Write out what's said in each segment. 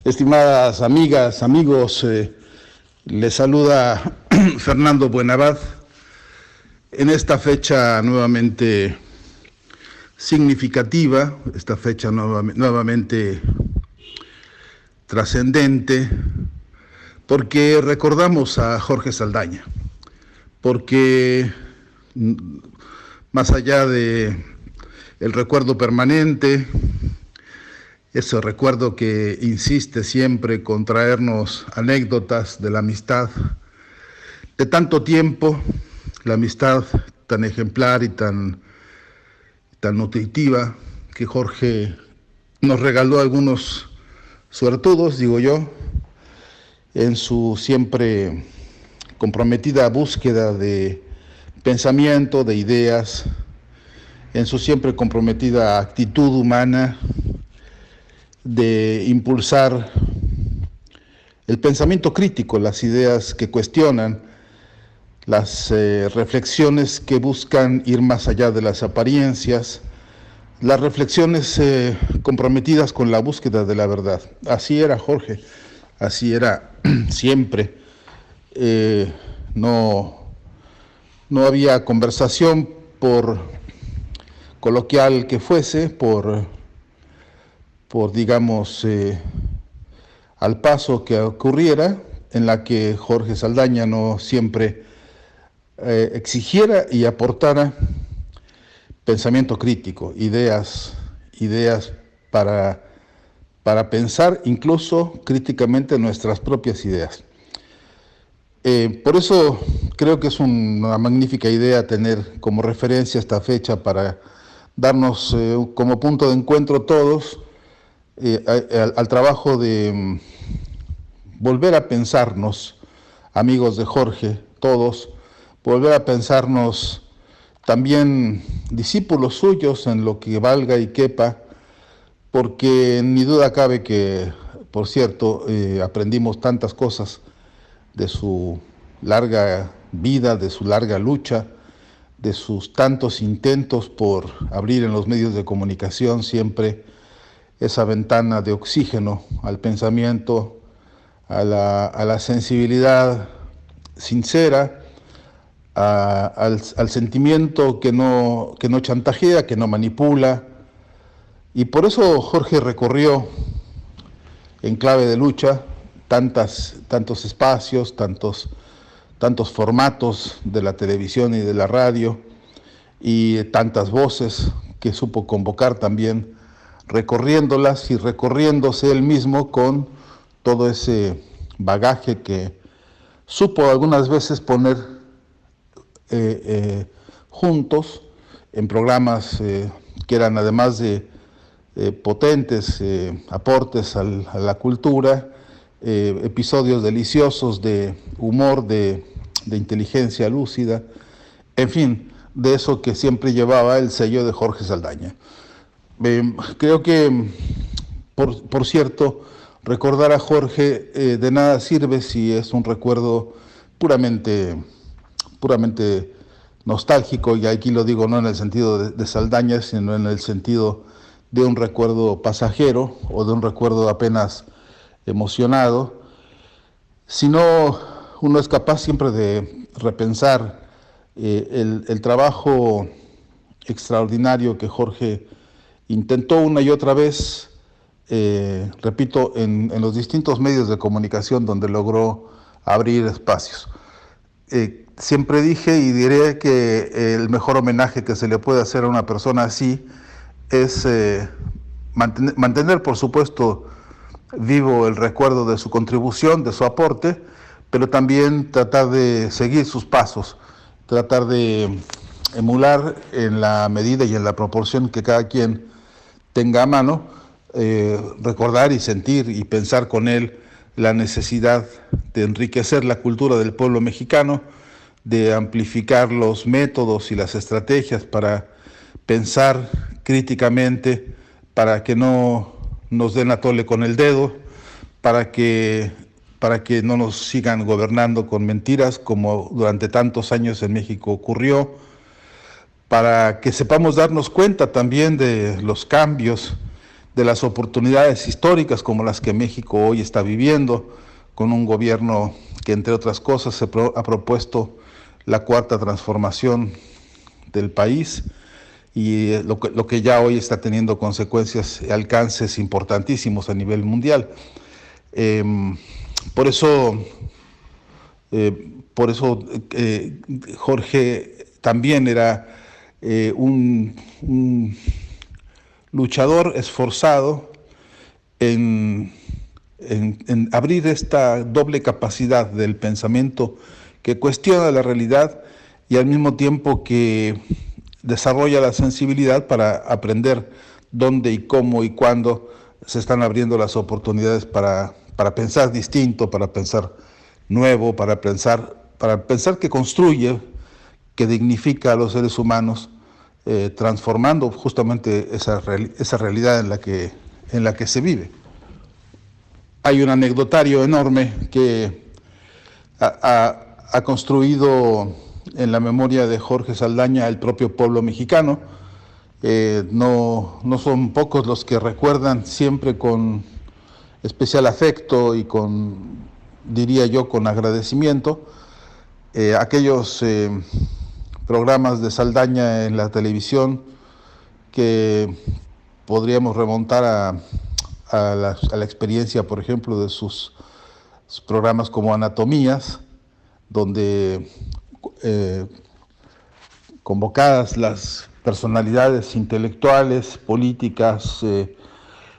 Estimadas amigas, amigos, les saluda Fernando Buenabad en esta fecha nuevamente significativa, esta fecha nuevamente trascendente, porque recordamos a Jorge Saldaña, porque más allá de el recuerdo permanente, ese recuerdo que insiste siempre con traernos anécdotas de la amistad de tanto tiempo, la amistad tan ejemplar y tan nutritiva que Jorge nos regaló a algunos suertudos, digo yo, en su siempre comprometida búsqueda de pensamiento, de ideas, en su siempre comprometida actitud humana de impulsar el pensamiento crítico, las ideas que cuestionan, las reflexiones que buscan ir más allá de las apariencias, las reflexiones comprometidas con la búsqueda de la verdad. Así era Jorge, así era siempre. No había conversación, por coloquial que fuese, por digamos, al paso que ocurriera, en la que Jorge Saldaña no siempre exigiera y aportara pensamiento crítico, ideas para pensar incluso críticamente nuestras propias ideas. Por eso creo que es una magnífica idea tener como referencia esta fecha para darnos como punto de encuentro todos al trabajo de volver a pensarnos, amigos de Jorge, todos, volver a pensarnos también discípulos suyos en lo que valga y quepa, porque ni duda cabe que, por cierto, aprendimos tantas cosas de su larga vida, de su larga lucha, de sus tantos intentos por abrir en los medios de comunicación siempre esa ventana de oxígeno al pensamiento, a la sensibilidad sincera, al sentimiento que no chantajea, que no manipula. Y por eso Jorge recorrió en clave de lucha tantos espacios, tantos formatos de la televisión y de la radio, y tantas voces que supo convocar también, recorriéndolas y recorriéndose él mismo con todo ese bagaje que supo algunas veces poner juntos en programas que eran, además de potentes aportes a la cultura, episodios deliciosos de humor, de inteligencia lúcida, en fin, de eso que siempre llevaba el sello de Jorge Saldaña. Creo que, por cierto, recordar a Jorge de nada sirve si es un recuerdo puramente nostálgico, y aquí lo digo no en el sentido de Saldaña, sino en el sentido de un recuerdo pasajero o de un recuerdo apenas emocionado, sino uno es capaz siempre de repensar el trabajo extraordinario que Jorge intentó una y otra vez, repito, en los distintos medios de comunicación donde logró abrir espacios. Siempre dije y diré que el mejor homenaje que se le puede hacer a una persona así es mantener, por supuesto, vivo el recuerdo de su contribución, de su aporte, pero también tratar de seguir sus pasos, tratar de emular en la medida y en la proporción que cada quien tenga a mano, recordar y sentir y pensar con él la necesidad de enriquecer la cultura del pueblo mexicano, de amplificar los métodos y las estrategias para pensar críticamente, para que no nos den a tole con el dedo, para que no nos sigan gobernando con mentiras como durante tantos años en México ocurrió, para que sepamos darnos cuenta también de los cambios, de las oportunidades históricas como las que México hoy está viviendo, con un gobierno que, entre otras cosas, ha propuesto la cuarta transformación del país y lo que ya hoy está teniendo consecuencias y alcances importantísimos a nivel mundial. Eh, por eso, Jorge también era un luchador esforzado en abrir esta doble capacidad del pensamiento que cuestiona la realidad y al mismo tiempo que desarrolla la sensibilidad para aprender dónde y cómo y cuándo se están abriendo las oportunidades para pensar distinto, para pensar nuevo, para pensar que construye, que dignifica a los seres humanos, transformando justamente esa realidad en la que se vive. Hay un anecdotario enorme que ha construido en la memoria de Jorge Saldaña el propio pueblo mexicano. No son pocos los que recuerdan siempre con especial afecto y diría yo, con agradecimiento, aquellos programas de Saldaña en la televisión que podríamos remontar a la experiencia, por ejemplo, de sus programas como Anatomías, donde convocadas las personalidades intelectuales, políticas,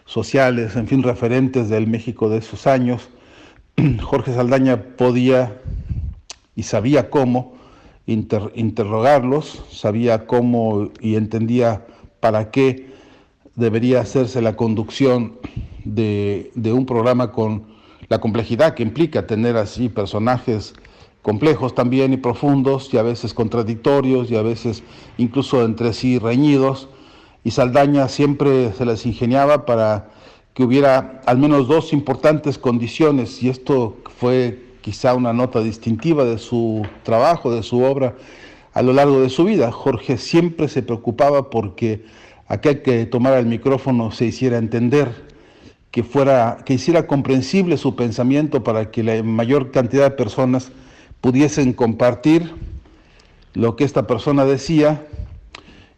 sociales, en fin, referentes del México de esos años, Jorge Saldaña podía y sabía cómo interrogarlos, sabía cómo y entendía para qué debería hacerse la conducción de un programa con la complejidad que implica tener así personajes complejos también y profundos, y a veces contradictorios, y a veces incluso entre sí reñidos, y Saldaña siempre se las ingeniaba para que hubiera al menos dos importantes condiciones, y esto fue quizá una nota distintiva de su trabajo, de su obra a lo largo de su vida. Jorge siempre se preocupaba porque aquel que tomara el micrófono se hiciera entender, que hiciera comprensible su pensamiento para que la mayor cantidad de personas pudiesen compartir lo que esta persona decía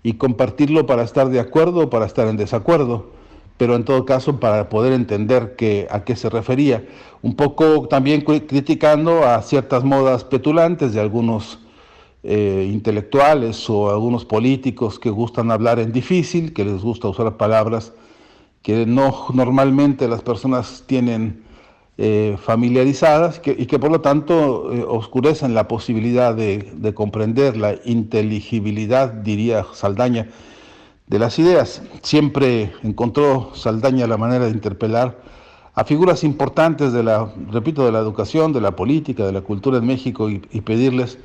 y compartirlo para estar de acuerdo o para estar en desacuerdo, pero en todo caso para poder entender a qué se refería. Un poco también criticando a ciertas modas petulantes de algunos intelectuales o algunos políticos que gustan hablar en difícil, que les gusta usar palabras que no normalmente las personas tienen familiarizadas y que por lo tanto oscurecen la posibilidad de comprender la inteligibilidad, diría Saldaña, de las ideas. Siempre encontró Saldaña la manera de interpelar a figuras importantes de la educación, de la política, de la cultura en México y pedirles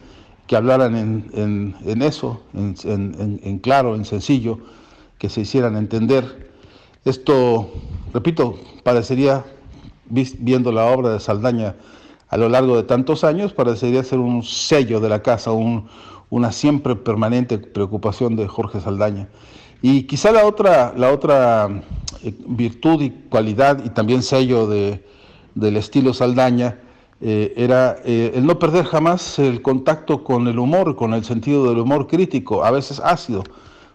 que hablaran en eso, en claro, en sencillo, que se hicieran entender. Esto, repito, parecería, viendo la obra de Saldaña a lo largo de tantos años, parecería ser un sello de la casa, una siempre permanente preocupación de Jorge Saldaña. Y quizá la otra virtud y cualidad y también sello del estilo Saldaña era el no perder jamás el contacto con el humor, con el sentido del humor crítico, a veces ácido.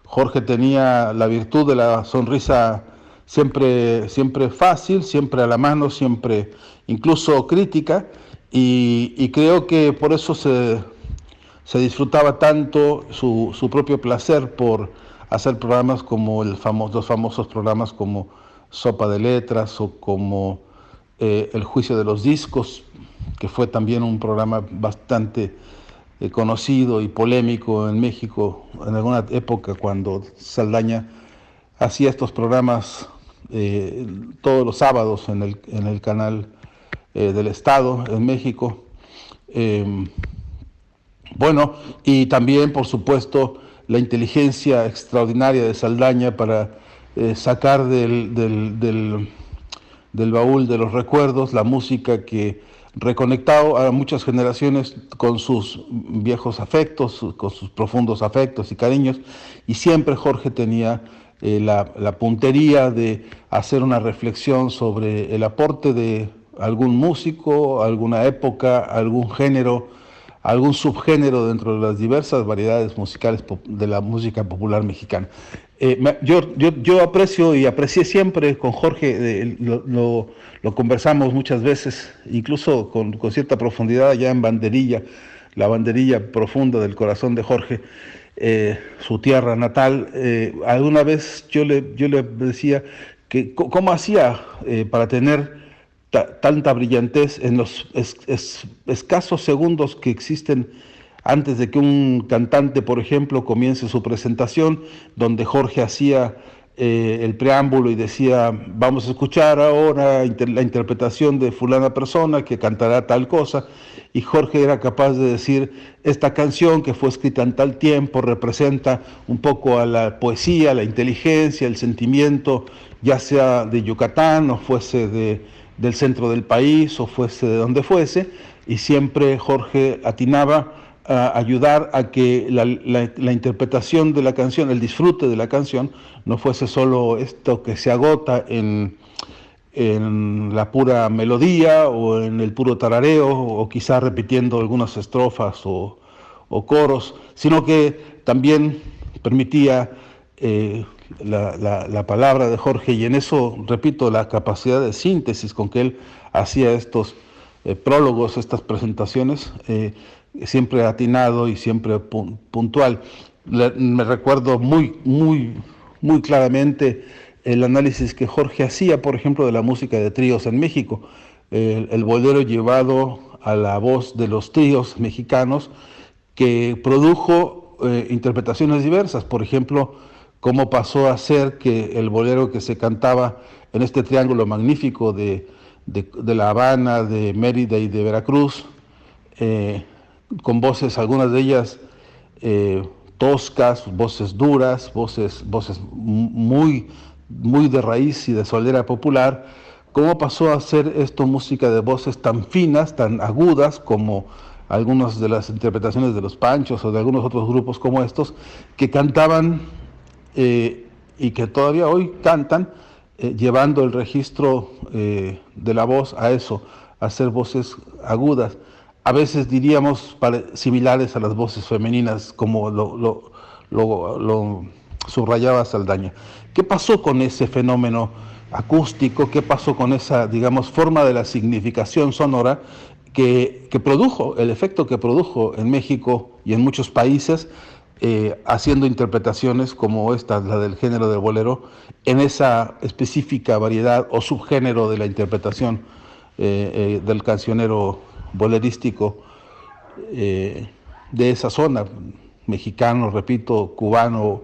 Jorge tenía la virtud de la sonrisa siempre fácil, siempre a la mano, siempre incluso crítica, y creo que por eso se disfrutaba tanto su propio placer por hacer programas como los famosos programas como Sopa de Letras o como El Juicio de los Discos, que fue también un programa bastante conocido y polémico en México en alguna época cuando Saldaña hacía estos programas todos los sábados en el canal del Estado en México. Bueno, y también, por supuesto, la inteligencia extraordinaria de Saldaña para sacar del baúl de los recuerdos la música que reconectado a muchas generaciones con sus viejos afectos, con sus profundos afectos y cariños, y siempre Jorge tenía la puntería de hacer una reflexión sobre el aporte de algún músico, alguna época, algún género, algún subgénero dentro de las diversas variedades musicales de la música popular mexicana. Yo aprecio y aprecié siempre con Jorge, lo conversamos muchas veces, incluso con cierta profundidad allá en Banderilla, la banderilla profunda del corazón de Jorge, su tierra natal. Alguna vez yo le decía que cómo hacía para tener tanta brillantez en los escasos segundos que existen antes de que un cantante, por ejemplo, comience su presentación, donde Jorge hacía el preámbulo y decía, vamos a escuchar ahora la interpretación de fulana persona que cantará tal cosa, y Jorge era capaz de decir, esta canción que fue escrita en tal tiempo representa un poco a la poesía, la inteligencia, el sentimiento, ya sea de Yucatán o fuese del centro del país o fuese de donde fuese, y siempre Jorge atinaba a ayudar a que la interpretación de la canción, el disfrute de la canción, no fuese solo esto que se agota en la pura melodía o en el puro tarareo o quizá repitiendo algunas estrofas o coros, sino que también permitía la palabra de Jorge, y en eso, repito, la capacidad de síntesis con que él hacía estos prólogos, estas presentaciones, siempre atinado y siempre puntual. Me recuerdo muy claramente el análisis que Jorge hacía, por ejemplo, de la música de tríos en México, el bolero llevado a la voz de los tríos mexicanos, que produjo interpretaciones diversas. Por ejemplo, cómo pasó a ser que el bolero que se cantaba en este triángulo magnífico de La Habana, de Mérida y de Veracruz, con voces, algunas de ellas toscas, voces duras, voces muy de raíz y de soldera popular, cómo pasó a ser esto música de voces tan finas, tan agudas, como algunas de las interpretaciones de los Panchos o de algunos otros grupos como estos, que cantaban y que todavía hoy cantan, llevando el registro de la voz a eso, a ser voces agudas. A veces diríamos similares a las voces femeninas, como lo subrayaba Saldaña. ¿Qué pasó con ese fenómeno acústico? ¿Qué pasó con esa, digamos, forma de la significación sonora que produjo, el efecto que produjo en México y en muchos países, haciendo interpretaciones como esta, la del género del bolero, en esa específica variedad o subgénero de la interpretación del cancionero bolerístico de esa zona, mexicano, repito, cubano,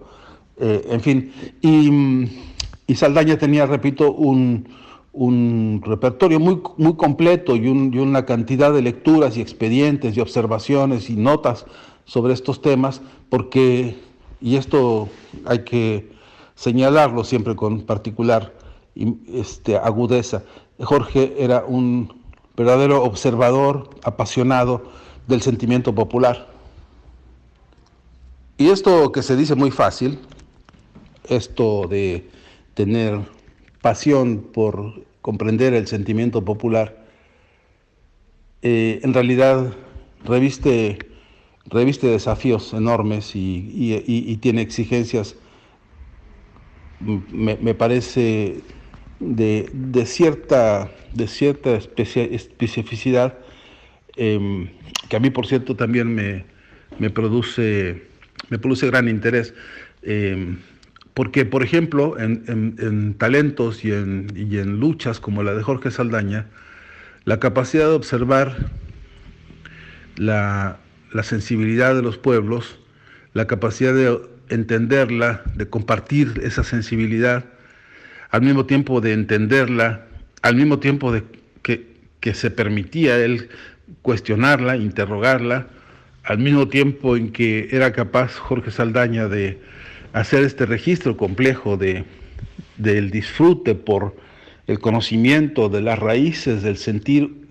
en fin. Y Saldaña tenía, repito, un repertorio muy completo y una cantidad de lecturas y expedientes y observaciones y notas sobre estos temas, porque, y esto hay que señalarlo siempre con particular agudeza, Jorge era un verdadero observador apasionado del sentimiento popular. Y esto que se dice muy fácil, esto de tener pasión por comprender el sentimiento popular, en realidad reviste desafíos enormes y tiene exigencias, me parece, de cierta especificidad, que a mí, por cierto, también me produce gran interés, porque, por ejemplo, en talentos y en luchas como la de Jorge Saldaña, la capacidad de observar la sensibilidad de los pueblos, la capacidad de entenderla, de compartir esa sensibilidad, al mismo tiempo de entenderla, al mismo tiempo de que se permitía él cuestionarla, interrogarla, al mismo tiempo en que era capaz Jorge Saldaña de hacer este registro complejo del disfrute por el conocimiento de las raíces del sentir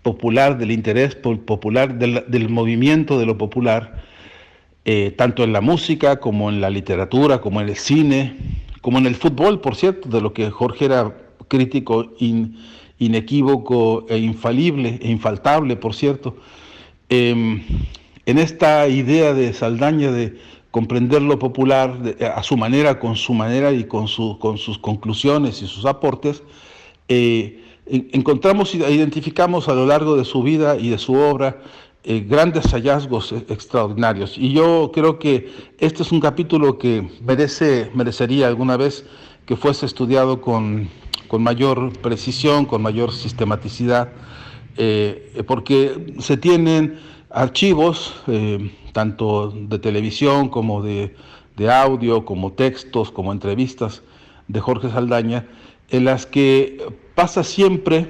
popular, del interés popular, del movimiento de lo popular. tanto en la música como en la literatura, como en el cine, como en el fútbol, por cierto, de lo que Jorge era crítico inequívoco e infalible e infaltable, por cierto. Eh, en esta idea de Saldaña de comprender lo popular a su manera y con sus conclusiones y sus aportes, encontramos e identificamos a lo largo de su vida y de su obra grandes hallazgos extraordinarios. Y yo creo que este es un capítulo que merecería alguna vez que fuese estudiado con mayor precisión, con mayor sistematicidad, porque se tienen archivos, tanto de televisión como de audio, como textos, como entrevistas de Jorge Saldaña, en las que pasa siempre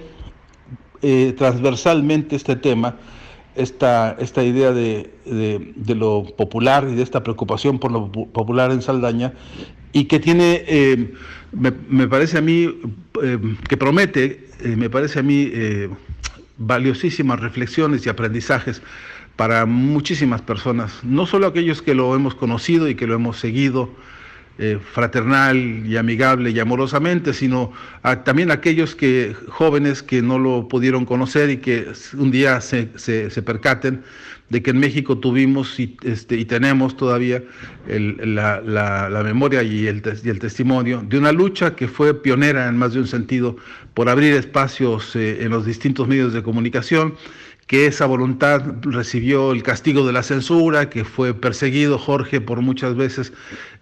transversalmente este tema, esta idea de lo popular y de esta preocupación por lo popular en Saldaña, y que tiene, me parece a mí, que promete, me parece a mí, valiosísimas reflexiones y aprendizajes para muchísimas personas, no solo aquellos que lo hemos conocido y que lo hemos seguido fraternal y amigable y amorosamente, sino también aquellos jóvenes que no lo pudieron conocer y que un día se percaten de que en México tuvimos y tenemos todavía la memoria y el testimonio de una lucha que fue pionera en más de un sentido por abrir espacios en los distintos medios de comunicación, que esa voluntad recibió el castigo de la censura, que fue perseguido Jorge por muchas veces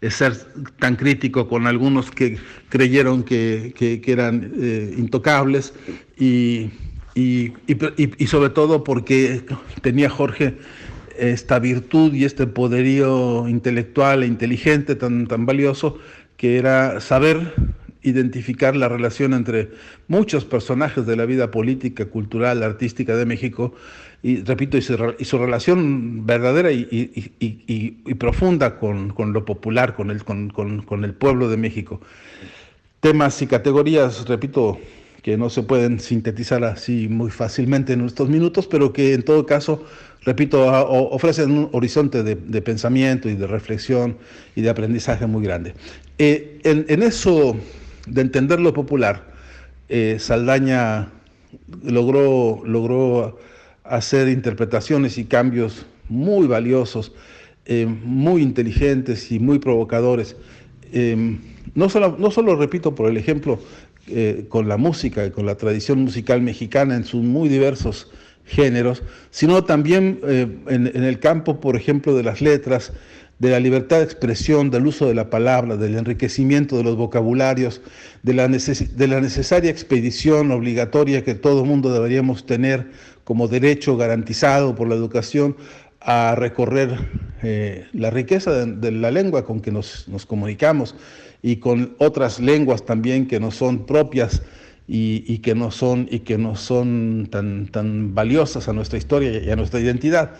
ser tan crítico con algunos que creyeron que eran intocables, y sobre todo porque tenía Jorge esta virtud y este poderío intelectual e inteligente tan valioso, que era saber identificar la relación entre muchos personajes de la vida política, cultural, artística de México, y repito, y su relación verdadera y profunda con lo popular, con el pueblo de México. Temas y categorías, repito, que no se pueden sintetizar así muy fácilmente en estos minutos, pero que en todo caso, repito, ofrecen un horizonte de pensamiento y de reflexión y de aprendizaje muy grande. En eso de entender lo popular, Saldaña logró hacer interpretaciones y cambios muy valiosos, muy inteligentes y muy provocadores. No solo, repito, por el ejemplo, con la música y con la tradición musical mexicana en sus muy diversos géneros, sino también en el campo, por ejemplo, de las letras, de la libertad de expresión, del uso de la palabra, del enriquecimiento de los vocabularios, de la necesaria expedición obligatoria que todo mundo deberíamos tener como derecho garantizado por la educación a recorrer la riqueza de la lengua con que nos comunicamos, y con otras lenguas también que no son propias y que no son tan valiosas a nuestra historia y a nuestra identidad.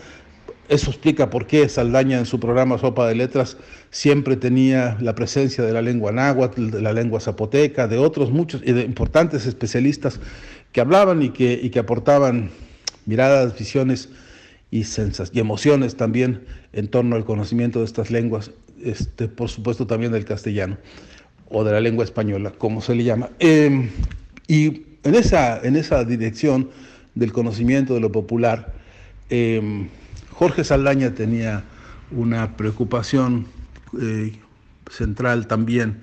Eso explica por qué Saldaña en su programa Sopa de Letras siempre tenía la presencia de la lengua náhuatl, de la lengua zapoteca, de otros muchos y de importantes especialistas que hablaban y que aportaban miradas, visiones y emociones también en torno al conocimiento de estas lenguas, por supuesto también del castellano o de la lengua española, como se le llama. Y en esa dirección del conocimiento de lo popular, Jorge Saldaña tenía una preocupación central también.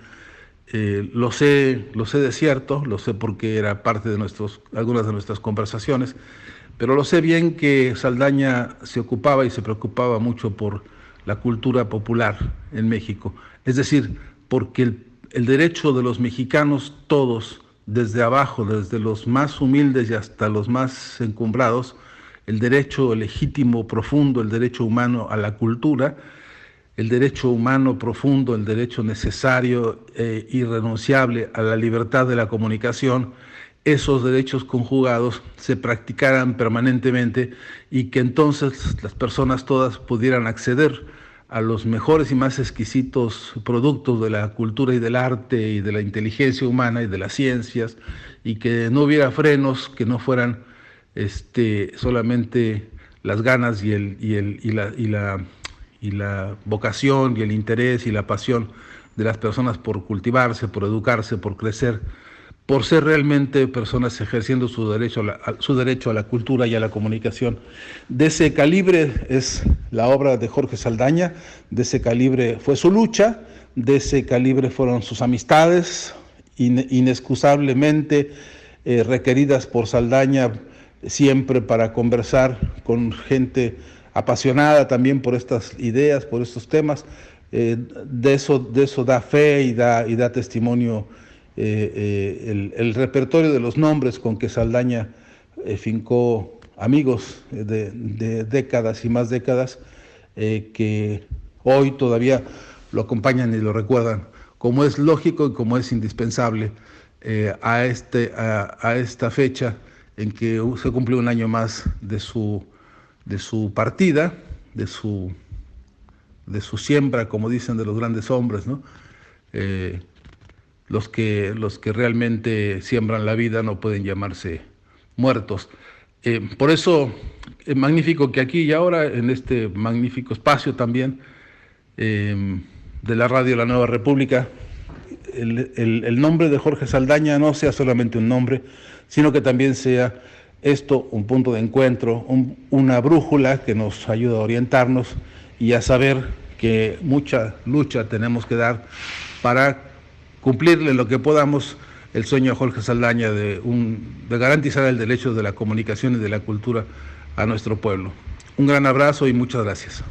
Lo sé de cierto, lo sé porque era parte de algunas de nuestras conversaciones, pero lo sé bien que Saldaña se ocupaba y se preocupaba mucho por la cultura popular en México. Es decir, porque el derecho de los mexicanos todos, desde abajo, desde los más humildes y hasta los más encumbrados, el derecho legítimo, profundo, el derecho humano a la cultura, el derecho humano profundo, el derecho necesario e irrenunciable a la libertad de la comunicación, esos derechos conjugados se practicaran permanentemente, y que entonces las personas todas pudieran acceder a los mejores y más exquisitos productos de la cultura y del arte y de la inteligencia humana y de las ciencias, y que no hubiera frenos, que no fueran solamente las ganas y y la vocación y el interés y la pasión de las personas por cultivarse, por educarse, por crecer, por ser realmente personas ejerciendo su derecho a la cultura y a la comunicación. De ese calibre es la obra de Jorge Saldaña, de ese calibre fue su lucha, de ese calibre fueron sus amistades, inexcusablemente requeridas por Saldaña siempre para conversar con gente apasionada también por estas ideas, por estos temas. De eso da fe y da testimonio el repertorio de los nombres con que Saldaña fincó amigos de décadas y más décadas que hoy todavía lo acompañan y lo recuerdan, como es lógico y como es indispensable a esta fecha en que se cumple un año más de su partida, de su siembra, como dicen de los grandes hombres, ¿no? Los que realmente siembran la vida no pueden llamarse muertos. Por eso es magnífico que aquí y ahora, en este magnífico espacio también de la radio La Nueva República, el nombre de Jorge Saldaña no sea solamente un nombre, sino que también sea esto un punto de encuentro, una brújula que nos ayuda a orientarnos y a saber que mucha lucha tenemos que dar para cumplirle lo que podamos el sueño a Jorge Saldaña de garantizar el derecho de la comunicación y de la cultura a nuestro pueblo. Un gran abrazo y muchas gracias.